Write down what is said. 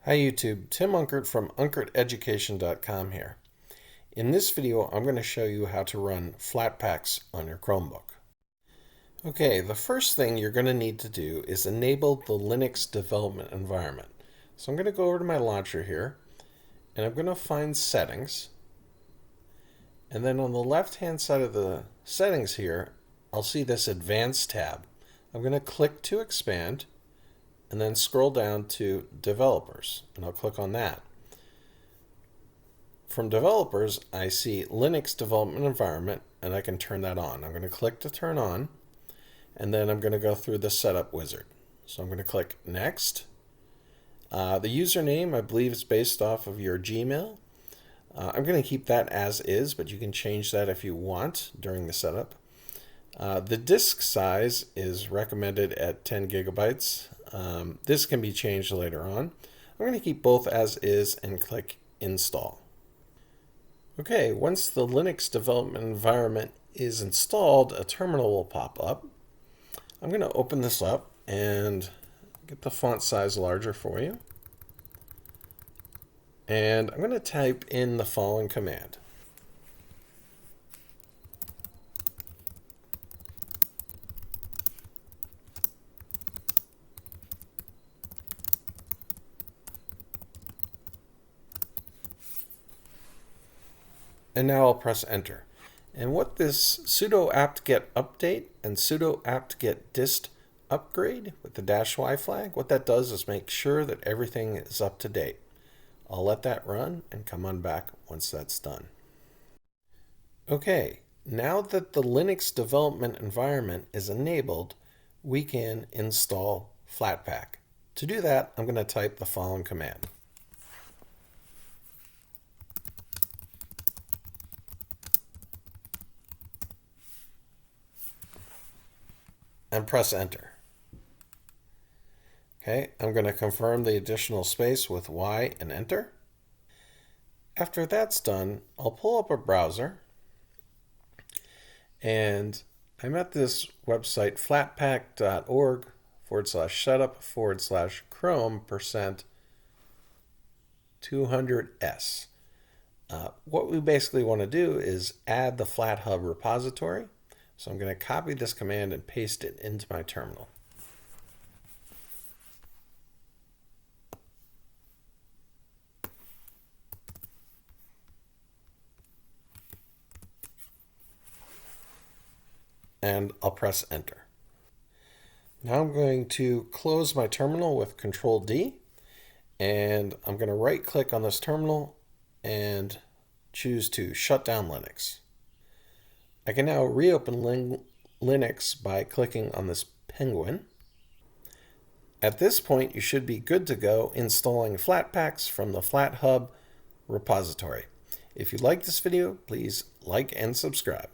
Hi YouTube, Tim Unkert from UnkertEducation.com here. In this video, I'm going to show you how to run Flatpaks on your Chromebook. Okay, the first thing you're going to need to do is enable the Linux development environment. So I'm going to go over to my launcher here, and I'm going to find Settings. And then on the left-hand side of the settings here, I'll see this Advanced tab. I'm going to click to expand, and then scroll down to Developers, and I'll click on that. From Developers, I see Linux Development Environment, and I can turn that on. I'm going to click to turn on, and then I'm going to go through the setup wizard. So I'm going to click Next. The username, I believe, is based off of your Gmail. I'm going to keep that as is, but you can change that if you want during the setup. The disk size is recommended at 10 gigabytes. This can be changed later on. I'm going to keep both as is and click Install. Okay, once the Linux development environment is installed, a terminal will pop up. I'm going to open this up and get the font size larger for you. And I'm going to type in the following command. And now I'll press enter. And what this sudo apt-get update and sudo apt-get dist upgrade with the -y flag, what that does is make sure that everything is up to date. I'll let that run and come on back once that's done. Okay, now that the Linux development environment is enabled, we can install Flatpak. To do that, I'm going to type the following command. And press enter. Okay, I'm going to confirm the additional space with Y and enter. After that's done, I'll pull up a browser, and I'm at this website flatpak.org/setup/Chrome%200s. What we basically want to do is add the FlatHub repository. So I'm going to copy this command and paste it into my terminal. And I'll press enter. Now I'm going to close my terminal with Control D, and I'm going to right click on this terminal and choose to shut down Linux. I can now reopen Linux by clicking on this penguin. At this point, you should be good to go installing Flatpaks from the FlatHub repository. If you like this video, please like and subscribe.